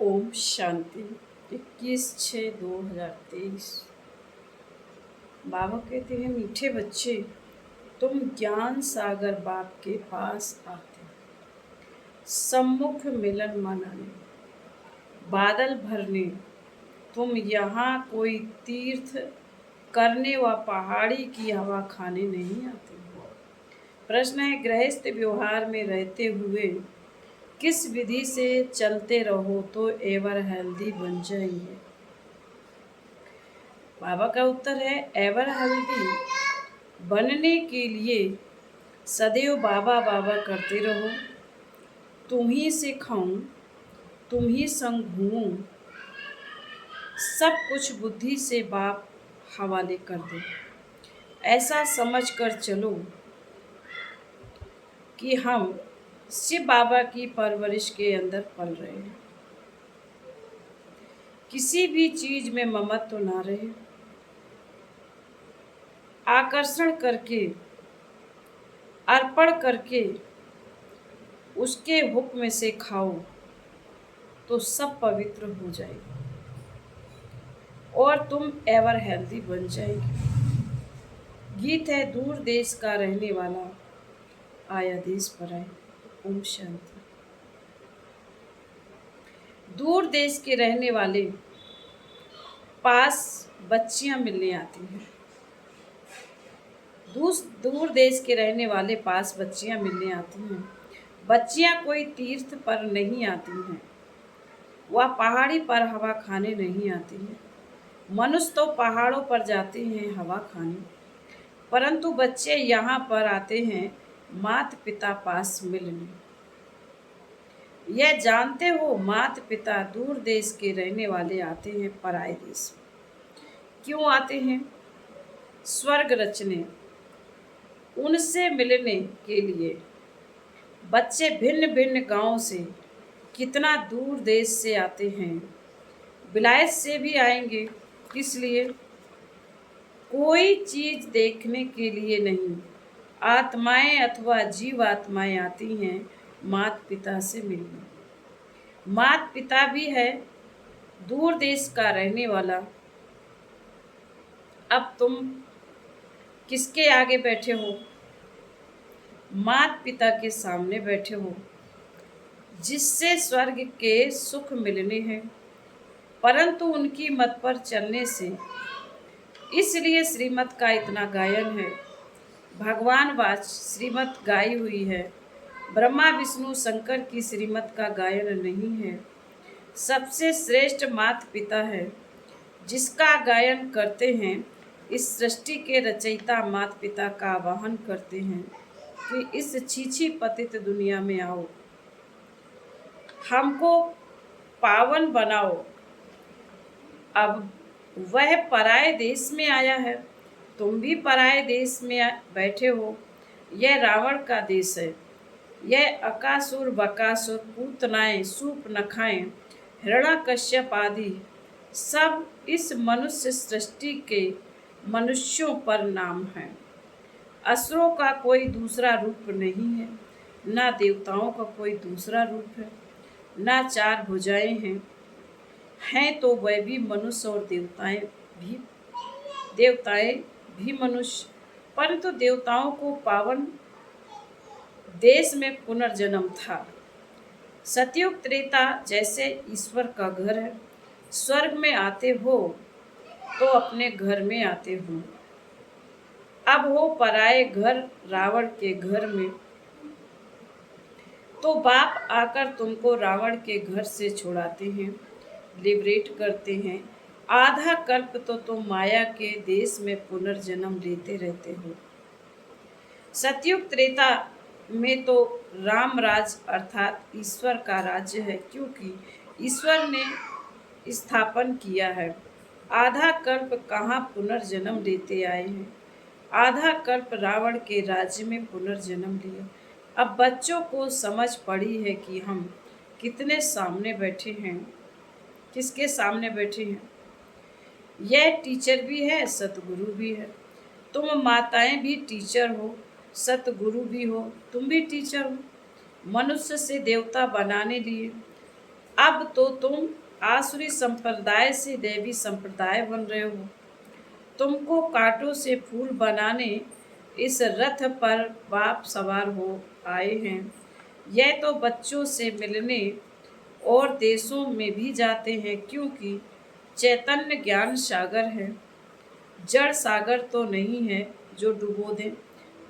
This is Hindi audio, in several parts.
ओम शांति। 21/6/2023। बाबा कहते हैं, मीठे बच्चे, तुम ज्ञान सागर बाप के पास आते, सम्मुख मिलन मनाने, बादल भरने। तुम यहाँ कोई तीर्थ करने व पहाड़ी की हवा खाने नहीं आते। प्रश्न है, गृहस्थ व्यवहार में रहते हुए किस विधि से चलते रहो तो एवर हेल्दी बन जाएंगे। बाबा का उत्तर है, एवर हेल्दी बनने के लिए सदैव बाबा बाबा करते रहो। तुम ही से खाऊं, तुम ही संग घूमूं, सब कुछ बुद्धि से बाप हवाले कर दे। ऐसा समझ कर चलो कि हम शिव बाबा की परवरिश के अंदर पल रहे हैं। किसी भी चीज में ममत्व ना रहे। आकर्षण करके, अर्पण करके उसके हुक्म से खाओ तो सब पवित्र हो जाएगा और तुम एवर हेल्दी बन जाएगी। गीत है, दूर देश का रहने वाला आया देश पर आए। ओम शांति। दूर देश के रहने वाले पास बच्चियां मिलने आती हैं। दूर देश के रहने वाले पास बच्चियां मिलने आती हैं। बच्चियां कोई तीर्थ पर नहीं आती हैं, वह पहाड़ी पर हवा खाने नहीं आती हैं। मनुष्य तो पहाड़ों पर जाते हैं हवा खाने, परंतु बच्चे यहाँ पर आते हैं माता पिता पास मिलने। यह जानते हो, माता पिता दूर देश के रहने वाले आते हैं पराए देश। क्यों आते हैं? स्वर्ग रचने, उनसे मिलने के लिए। बच्चे भिन्न भिन्न गांव से, कितना दूर देश से आते हैं। विलायत से भी आएंगे, इसलिए कोई चीज देखने के लिए नहीं। आत्माएं अथवा जीव आत्माएं आती हैं माता पिता से मिलने। माता पिता भी है दूर देश का रहने वाला। अब तुम किसके आगे बैठे हो? माता पिता के सामने बैठे हो, जिससे स्वर्ग के सुख मिलने हैं, परंतु उनकी मत पर चलने से। इसलिए श्रीमत का इतना गायन है। भगवान वाच श्रीमत गाई हुई है। ब्रह्मा विष्णु शंकर की श्रीमत का गायन नहीं है। सबसे श्रेष्ठ माता पिता है, जिसका गायन करते हैं। इस सृष्टि के रचयिता माता पिता का आवाहन करते हैं कि इस छीछी पतित दुनिया में आओ, हमको पावन बनाओ। अब वह पराये देश में आया है, तुम भी पराये देश में बैठे हो। यह रावण का देश है। यह अकासुर, बकासुर, पूतनाएं, सूर्पनखाएं, हिरण्यकश्यप आदि सब इस मनुष्य सृष्टि के मनुष्यों पर नाम है। असुरों का कोई दूसरा रूप नहीं है, ना देवताओं का कोई दूसरा रूप है, ना चार भुजाएं हैं तो वह भी मनुष्य और देवताएं भी मनुष्य। परंतु देवताओं को पावन देश में पुनर्जन्म था। सतयुग त्रेता जैसे ईश्वर का घर है। स्वर्ग में आते हो तो अपने घर में आते हो। अब हो पराये घर, रावण के घर में, तो बाप आकर तुमको रावण के घर से छुड़ाते हैं, लिबरेट करते हैं। आधा कल्प तो तुम माया के देश में पुनर्जन्म लेते रहते हो। सतयुग त्रेता में तो राम राज अर्थात ईश्वर का राज्य है, क्योंकि ईश्वर ने स्थापन किया है। आधा कल्प कहाँ पुनर्जन्म लेते आए हैं। आधा कल्प रावण के राज्य में पुनर्जन्म लिया। अब बच्चों को समझ पड़ी है कि हम कितने सामने बैठे हैं। किसके सामने बैठे हैं? यह टीचर भी है, सतगुरु भी है। तुम माताएं भी टीचर हो, सतगुरु भी हो, तुम भी टीचर हो। मनुष्य से देवता बनाने लिए अब तो तुम आसुरी संप्रदाय से देवी संप्रदाय बन रहे हो। तुमको कांटों से फूल बनाने इस रथ पर बाप सवार हो आए हैं। यह तो बच्चों से मिलने और देशों में भी जाते हैं, क्योंकि चैतन्य ज्ञान सागर है, जड़ सागर तो नहीं है जो डुबो दे।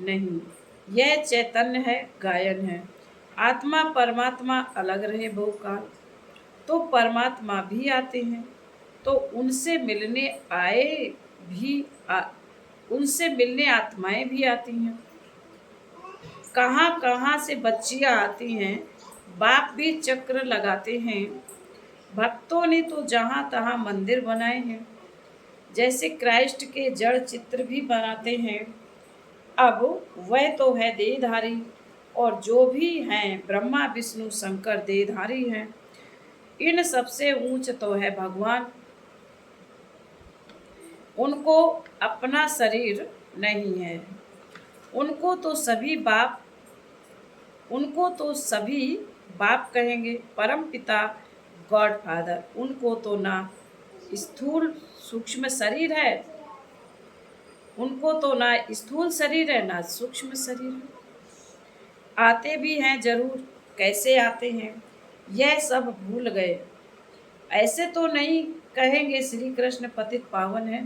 नहीं, यह चैतन्य है, गायन है। आत्मा परमात्मा अलग रहे बहुकाल, तो परमात्मा भी आते हैं, तो उनसे मिलने आए भी उनसे मिलने आत्माएं भी आती हैं। कहाँ कहाँ से बच्चियां आती हैं, बाप भी चक्र लगाते हैं। भक्तों ने तो जहाँ तहाँ मंदिर बनाए हैं, जैसे क्राइस्ट के जड़ चित्र भी बनाते हैं। अब वह तो है देहधारी, और जो भी हैं ब्रह्मा विष्णु शंकर देहधारी हैं। इन सबसे ऊंच तो है भगवान। उनको अपना शरीर नहीं है। उनको तो सभी बाप उनको तो सभी बाप कहेंगे, परम पिता, गॉड फादर। उनको तो ना स्थूल सूक्ष्म शरीर है, उनको तो ना स्थूल शरीर है ना सूक्ष्म शरीर है। आते भी हैं जरूर, कैसे आते हैं यह सब भूल गए। ऐसे तो नहीं कहेंगे श्री कृष्ण पतित पावन है,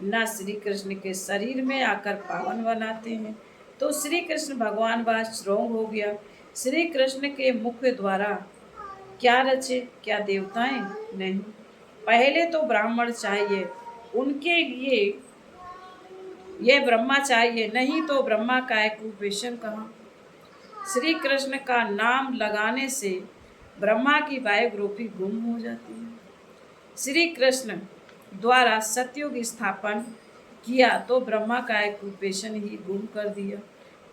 ना श्री कृष्ण के शरीर में आकर पावन बनाते हैं। तो श्री कृष्ण भगवान बात स्ट्रोंग हो गया। श्री कृष्ण के मुख द्वारा क्या रचे, क्या देवताएं? नहीं, पहले तो ब्राह्मण चाहिए, उनके लिए यह ब्रह्मा चाहिए, नहीं तो ब्रह्मा का एक कुपेशन कहाँ। श्री कृष्ण का नाम लगाने से ब्रह्मा की बायोग्राफी गुम हो जाती है। श्री कृष्ण द्वारा सतयुग स्थापन किया तो ब्रह्मा का एक कुपेशन ही गुम कर दिया।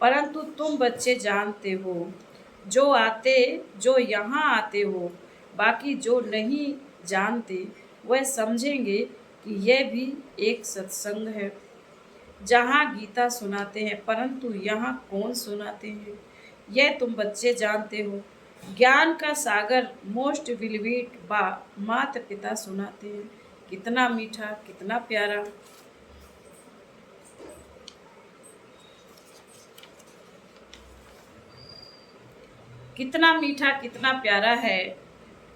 परंतु तुम बच्चे जानते हो, जो यहाँ आते हो, बाकी जो नहीं जानते वह समझेंगे कि यह भी एक सत्संग है, जहाँ गीता सुनाते हैं, परंतु यहाँ कौन सुनाते हैं यह तुम बच्चे जानते हो। ज्ञान का सागर मोस्ट विलविट बा माता पिता सुनाते हैं। कितना मीठा, कितना प्यारा। कितना मीठा, कितना प्यारा है।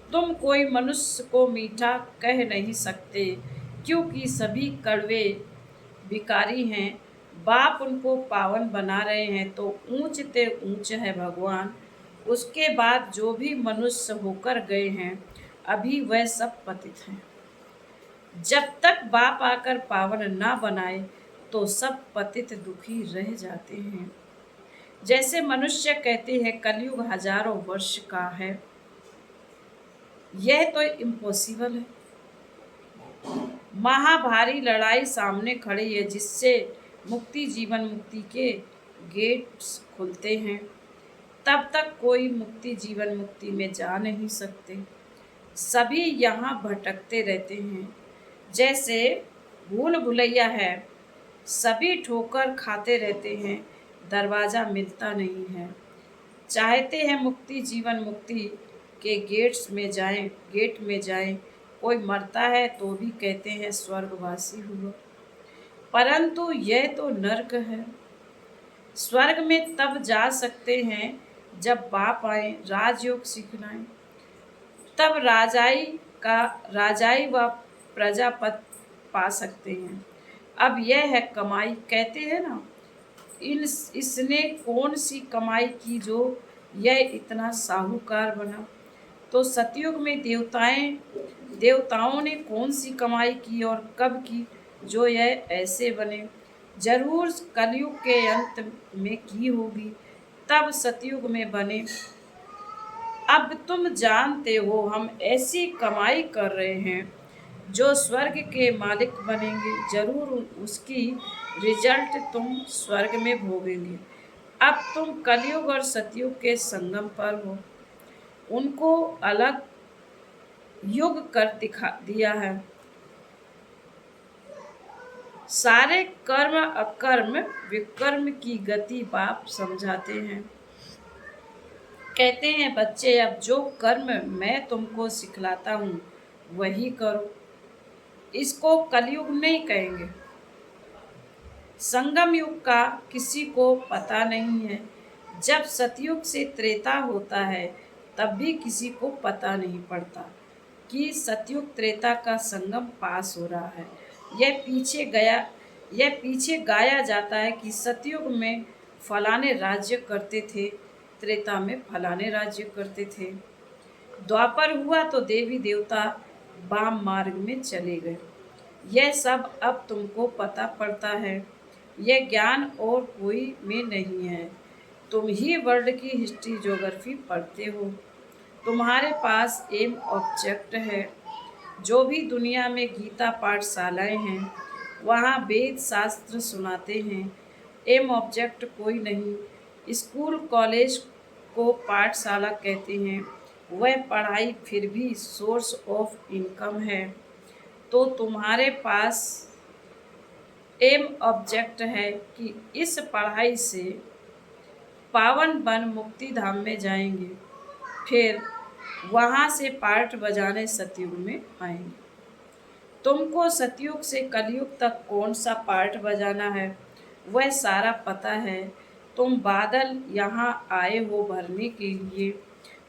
तुम कोई मनुष्य को मीठा कह नहीं सकते, क्योंकि सभी कड़वे भिखारी हैं। बाप उनको पावन बना रहे हैं, तो ऊंच ते ऊंच है भगवान। उसके बाद जो भी मनुष्य होकर गए हैं, अभी वह सब पतित हैं। जब तक बाप आकर पावन ना बनाए, तो सब पतित दुखी रह जाते हैं। जैसे मनुष्य कहते हैं कलयुग हजारों वर्ष का है, यह तो इम्पॉसिबल है। महाभारी लड़ाई सामने खड़ी है, जिससे मुक्ति जीवन मुक्ति के गेट्स खुलते हैं। तब तक कोई मुक्ति जीवन मुक्ति में जा नहीं सकते। सभी यहाँ भटकते रहते हैं, जैसे भूल भुलैया है। सभी ठोकर खाते रहते हैं, दरवाज़ा मिलता नहीं है। चाहते हैं मुक्ति जीवन मुक्ति के गेट में जाएं। कोई मरता है तो भी कहते हैं स्वर्गवासी हुआ, परंतु यह तो नर्क है। स्वर्ग में तब जा सकते हैं जब बाप आए राजयोग सिखलाएं, तब राजाई व प्रजापत पा सकते हैं। अब यह है कमाई, कहते हैं ना, इसने कौन सी कमाई की जो यह इतना साहूकार बना। तो सतयुग में देवताओं ने कौन सी कमाई की और कब की जो यह ऐसे बने। जरूर कलयुग के अंत में की होगी, तब सतयुग में बने। अब तुम जानते हो हम ऐसी कमाई कर रहे हैं जो स्वर्ग के मालिक बनेंगे। जरूर उसकी रिजल्ट तुम स्वर्ग में भोगेंगे। अब तुम कलयुग और सतयुग के संगम पर हो। उनको अलग युग कर दिखा दिया है। सारे कर्म अकर्म विकर्म की गति बाप समझाते हैं। कहते हैं बच्चे, अब जो कर्म मैं तुमको सिखलाता हूँ वही करो। इसको कलयुग नहीं कहेंगे। संगम युग का किसी को पता नहीं है। जब सतयुग से त्रेता होता है तब भी किसी को पता नहीं पड़ता कि सतयुग त्रेता का संगम पास हो रहा है। यह पीछे गया यह पीछे गाया जाता है कि सतयुग में फलाने राज्य करते थे, त्रेता में फलाने राज्य करते थे। द्वापर हुआ तो देवी देवता वाम मार्ग में चले गए। यह सब अब तुमको पता पड़ता है। यह ज्ञान और कोई में नहीं है। तुम ही वर्ल्ड की हिस्ट्री ज्योग्राफी पढ़ते हो। तुम्हारे पास एम ऑब्जेक्ट है। जो भी दुनिया में गीता पाठशालाएं हैं वहाँ वेद शास्त्र सुनाते हैं। एम ऑब्जेक्ट कोई नहीं। स्कूल कॉलेज को पाठशाला कहते हैं। वह पढ़ाई फिर भी सोर्स ऑफ इनकम है। तो तुम्हारे पास एम ऑब्जेक्ट है कि इस पढ़ाई से पावन बन मुक्ति धाम में जाएंगे, फिर वहाँ से पार्ट बजाने सतयुग में आएंगे। तुमको सतयुग से कलयुग तक कौन सा पार्ट बजाना है वह सारा पता है। तुम बादल यहाँ आए हो भरने के लिए,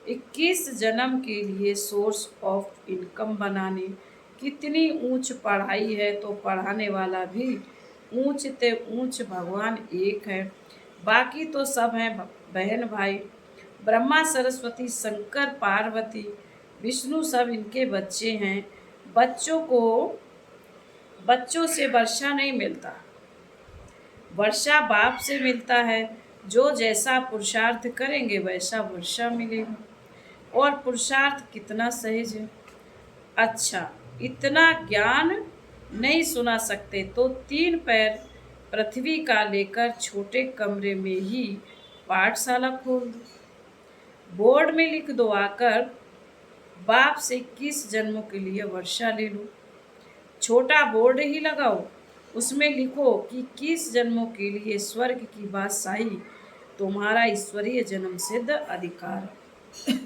21 जन्म के लिए सोर्स ऑफ इनकम बनाने। कितनी ऊंच पढ़ाई है तो पढ़ाने वाला भी ऊंच ते ऊंच, भगवान एक है, बाकी तो सब हैं बहन भाई। ब्रह्मा सरस्वती शंकर पार्वती विष्णु सब इनके बच्चे हैं। बच्चों को बच्चों से वर्षा नहीं मिलता, वर्षा बाप से मिलता है। जो जैसा पुरुषार्थ करेंगे वैसा वर्षा मिलेगा। और पुरुषार्थ कितना सहज है। अच्छा, इतना ज्ञान नहीं सुना सकते तो 3 पैर पृथ्वी का लेकर छोटे कमरे में ही पाठशाला खोल दो। बोर्ड में लिख दो आकर, बाप से 21 जन्मों के लिए वर्षा ले लो। छोटा बोर्ड ही लगाओ, उसमें लिखो कि 21 जन्मों के लिए स्वर्ग की बादशाही तुम्हारा ईश्वरीय जन्म सिद्ध अधिकार है।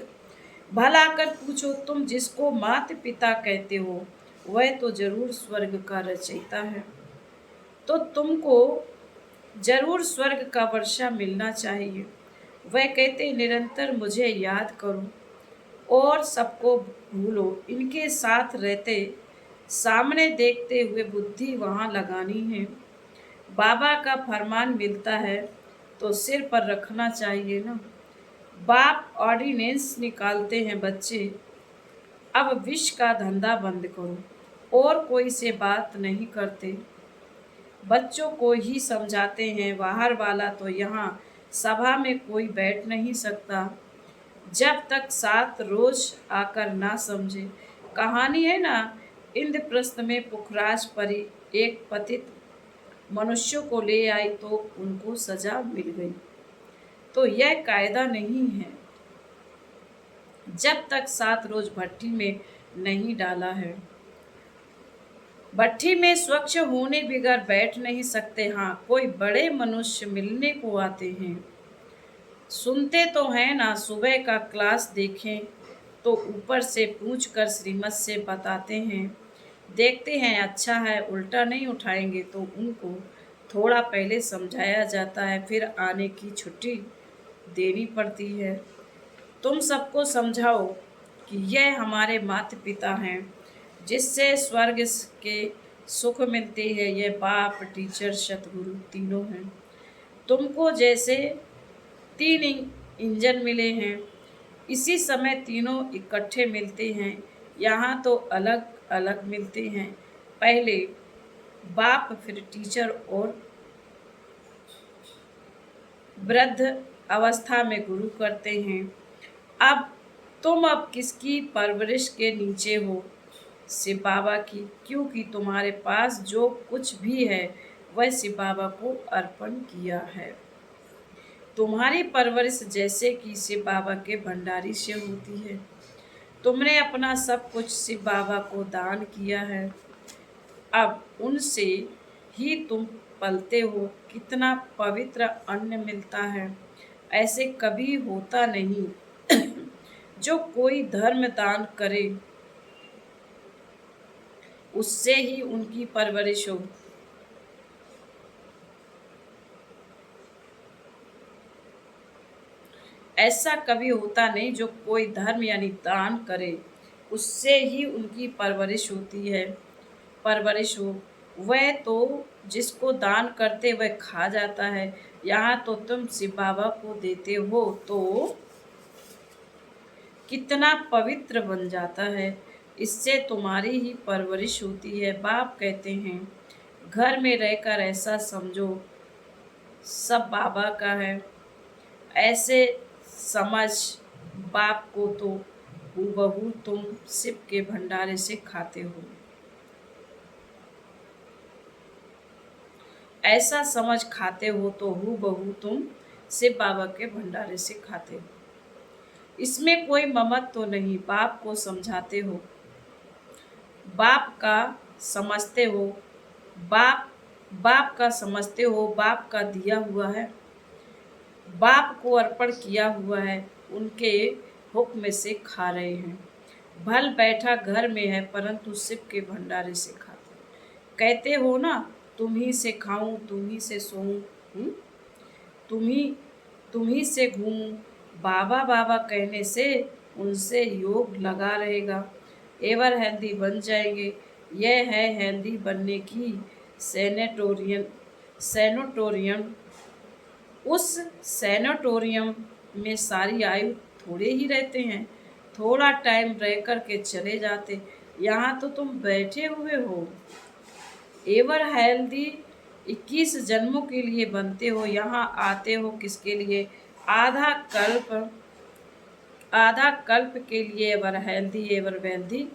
भला कर पूछो, तुम जिसको माता पिता कहते हो वह तो जरूर स्वर्ग का रचयिता है। तो तुमको जरूर स्वर्ग का वर्षा मिलना चाहिए। वह कहते निरंतर मुझे याद करो और सबको भूलो। इनके साथ रहते, सामने देखते हुए बुद्धि वहाँ लगानी है। बाबा का फरमान मिलता है तो सिर पर रखना चाहिए ना। बाप ऑर्डिनेंस निकालते हैं, बच्चे अब विष का धंधा बंद करो। और कोई से बात नहीं करते, बच्चों को ही समझाते हैं। बाहर वाला तो यहाँ सभा में कोई बैठ नहीं सकता जब तक 7 रोज आकर ना समझे। कहानी है ना, इंद्रप्रस्थ में पुखराज परी एक पतित मनुष्यों को ले आई तो उनको सजा मिल गई। तो यह कायदा नहीं है जब तक 7 रोज भट्टी में नहीं डाला है। भट्टी में स्वच्छ होने बिगर बैठ नहीं सकते। हाँ, कोई बड़े मनुष्य मिलने को आते हैं, सुनते तो हैं ना। सुबह का क्लास देखें तो ऊपर से पूछ कर श्रीमत से बताते हैं। देखते हैं अच्छा है, उल्टा नहीं उठाएंगे तो उनको थोड़ा पहले समझाया जाता है, फिर आने की छुट्टी देनी पड़ती है। तुम सबको समझाओ कि यह हमारे माता पिता हैं जिससे स्वर्ग के सुख मिलते हैं। यह बाप, टीचर, सतगुरु तीनों हैं। तुमको जैसे 3 इंजन मिले हैं, इसी समय तीनों इकट्ठे मिलते हैं। यहाँ तो अलग अलग मिलते हैं। पहले बाप, फिर टीचर और वृद्ध अवस्था में गुरु करते हैं। अब किसकी परवरिश के नीचे हो? शिव बाबा की, क्योंकि तुम्हारे पास जो कुछ भी है वह शिव बाबा को अर्पण किया है। तुम्हारी परवरिश जैसे कि शिव बाबा के भंडारी से होती है। तुमने अपना सब कुछ शिव बाबा को दान किया है, अब उनसे ही तुम पलते हो। कितना पवित्र अन्न मिलता है, ऐसे कभी होता नहीं। जो कोई धर्म दान करे उससे ही उनकी परवरिश हो। ऐसा कभी होता नहीं, जो कोई धर्म यानी दान करे उससे ही उनकी परवरिश होती है, परवरिश हो। वह तो जिसको दान करते वह खा जाता है, यहाँ तो तुम शिव बाबा को देते हो तो कितना पवित्र बन जाता है। इससे तुम्हारी ही परवरिश होती है। बाप कहते हैं घर में रहकर ऐसा समझो सब बाबा का है। ऐसे समझ बाप को तो हूबहू तुम शिव के भंडारे से खाते हो। ऐसा समझ खाते हो तो हूबहू तुम शिव बाबा के भंडारे से खाते हो। इसमें कोई ममत तो नहीं। बाप को समझाते हो, बाप का समझते हो, बाप बाप का समझते हो, बाप का दिया हुआ है, बाप को अर्पण किया हुआ है, उनके हुक्म से खा रहे हैं। भल बैठा घर में है परंतु शिव के भंडारे से खाते हैं। कहते हो ना तुम ही से खाऊं, तुम ही से सोऊं, तुम ही तुम ही से घूमूं। बाबा बाबा कहने से उनसे योग लगा रहेगा, एवर हेल्दी बन जाएंगे। यह है हेल्दी बनने की सेनेटोरियम सेनेटोरियम। उस सेनेटोरियम में सारी आयु थोड़े ही रहते हैं, थोड़ा टाइम रह कर के चले जाते। यहाँ तो तुम बैठे हुए हो। एवर हेल्दी 21 जन्मों के लिए बनते हो। यहाँ आते हो किसके लिए? आधा कल्प, आधा कल्प के लिए ever healthy, ever wealthy,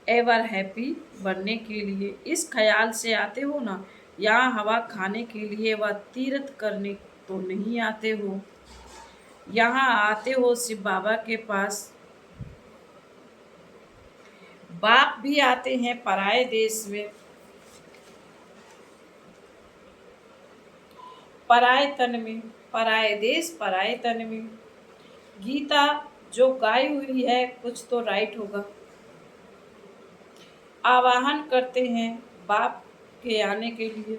ever happy बनने के लिए। इस ख्याल से आते हो ना, यहाँ हवा खाने के लिए व तीर्थ करने तो नहीं आते हो। यहाँ आते हो शिव बाबा के पास। बाप भी आते हैं पराए देश में, पराए तन में, पराए देश पराए तन में। गीता जो गाई हुई है कुछ तो राइट होगा। आवाहन करते हैं बाप के आने के लिए,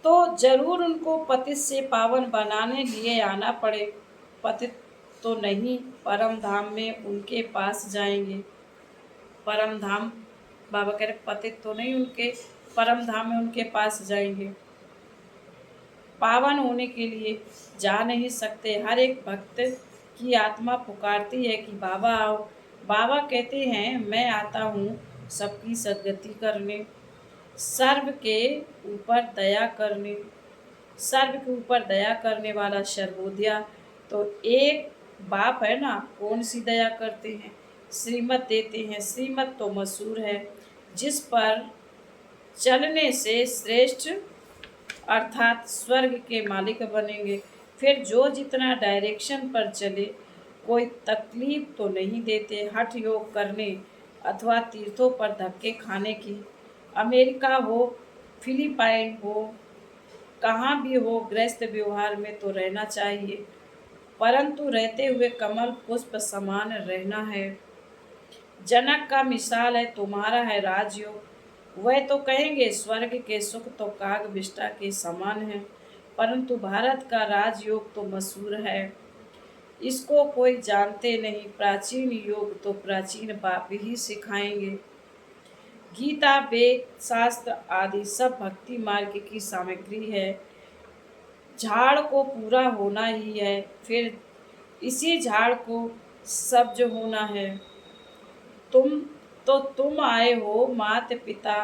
तो जरूर उनको पतित से पावन बनाने लिए आना पड़े। पतित तो नहीं, परम धाम में उनके पास जाएंगे। परम धाम, बाबा कह रहे पतित तो नहीं, उनके परम धाम में उनके पास जाएंगे। पावन होने के लिए जा नहीं सकते। हर एक भक्त की आत्मा पुकारती है कि बाबा आओ। बाबा कहते हैं मैं आता हूँ सबकी सद्गति करने, सर्व के ऊपर दया करने। सर्व के ऊपर दया करने वाला सर्वोदया तो एक बाप है ना। कौन सी दया करते हैं? श्रीमत देते हैं। श्रीमत तो मशहूर है, जिस पर चलने से श्रेष्ठ अर्थात स्वर्ग के मालिक बनेंगे। फिर जो जितना डायरेक्शन पर चले, कोई तकलीफ तो नहीं देते। हठ योग करने अथवा तीर्थों पर धक्के खाने की, अमेरिका हो, फिलीपाइन हो, कहाँ भी हो, गृहस्थ व्यवहार में तो रहना चाहिए, परंतु रहते हुए कमल पुष्प समान रहना है। जनक का मिसाल है, तुम्हारा है राजयोग। वह तो कहेंगे स्वर्ग के सुख तो काग विष्टा के समान है, परंतु भारत का राजयोग तो मशहूर है, इसको कोई जानते नहीं। प्राचीन योग तो प्राचीन बाप ही सिखाएंगे। गीता, वेद, शास्त्र आदि सब भक्ति मार्ग की सामग्री है। झाड़ को पूरा होना ही है, फिर इसी झाड़ को सब्ज होना है। तुम आए हो माता पिता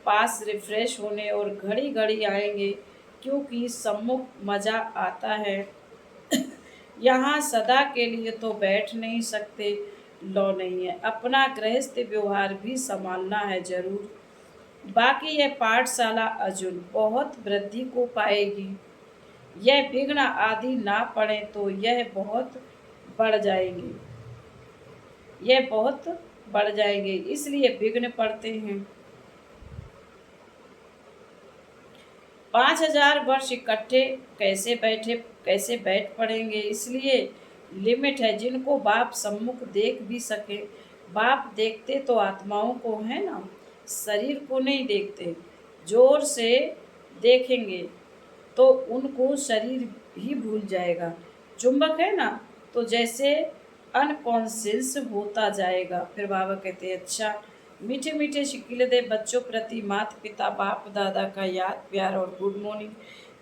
पास रिफ्रेश होने, और घड़ी घड़ी आएंगे क्योंकि सम्मुख मजा आता है। यहाँ सदा के लिए तो बैठ नहीं सकते, लो नहीं है। अपना गृहस्थ व्यवहार भी संभालना है जरूर। बाकी यह पाठशाला अर्जुन बहुत वृद्धि को पाएगी। यह विघ्न आदि ना पड़े तो यह बहुत बढ़ जाएंगे, यह बहुत बढ़ जाएंगे, इसलिए विघ्न पड़ते हैं। 5000 वर्ष इकट्ठे कैसे बैठ पड़ेंगे, इसलिए लिमिट है, जिनको बाप सम्मुख देख भी सके। बाप देखते तो आत्माओं को है ना, शरीर को नहीं देखते। जोर से देखेंगे तो उनको शरीर ही भूल जाएगा। चुंबक है ना, तो जैसे अनकॉन्शियस होता जाएगा। फिर बाबा कहते हैं, अच्छा मीठे मीठे शिकिल दे बच्चों प्रति माता पिता बाप दादा का याद प्यार और गुड मॉर्निंग।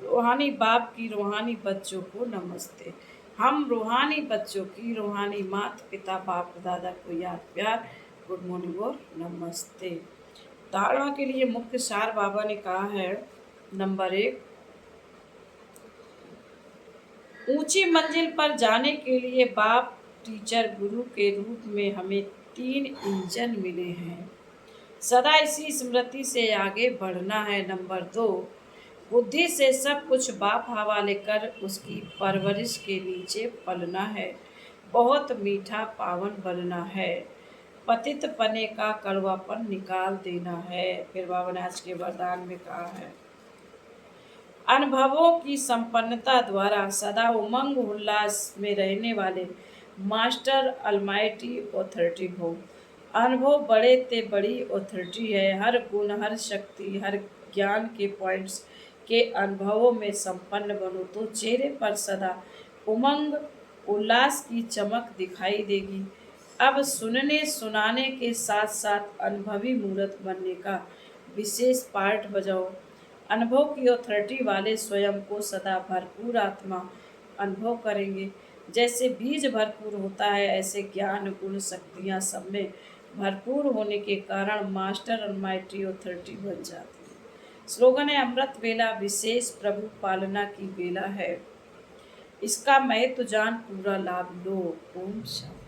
रूहानी बाप की रूहानी बच्चों को नमस्ते। हम रूहानी बच्चों की रूहानी माता पिता बाप दादा को याद प्यार गुड मॉर्निंग और नमस्ते। धारणा के लिए मुख्य सार बाबा ने कहा है, नंबर 1, ऊंची मंजिल पर जाने के लिए बाप टीचर गुरु के रूप में हमें 3 इंजन मिले हैं। सदा इसी स्मृति से आगे बढ़ना है। नंबर 2, बुद्धि से सब कुछ बाप हवाले कर उसकी परवरिश के नीचे पलना है। बहुत मीठा पावन बनना है। पतित पने का कड़वापन निकाल देना है। फिर बाबा ने आज के वरदान में कहा है, अनुभवों की संपन्नता द्वारा सदा उमंग उल्लास में रहने वाले मास्टर अलमाइटी ऑथोरिटी हो। अनुभव बड़े ते बड़ी ऑथोरिटी है। हर गुण, हर शक्ति, हर ज्ञान के पॉइंट्स के अनुभवों में संपन्न बनो तो चेहरे पर सदा उमंग उल्लास की चमक दिखाई देगी। अब सुनने सुनाने के साथ साथ अनुभवी मूर्त बनने का विशेष पार्ट बजाओ। अनुभव की ऑथोरिटी वाले स्वयं को सदा भरपूर आत्मा अनुभव करेंगे। जैसे बीज भरपूर होता है, ऐसे ज्ञान गुण शक्तियाँ सब में भरपूर होने के कारण मास्टर अलमाइटी ऑथोरिटी बन जाती है। स्लोगन है, अमृत वेला विशेष प्रभु पालना की बेला है। इसका महत्व जान पूरा लाभ लो। ओम शांति।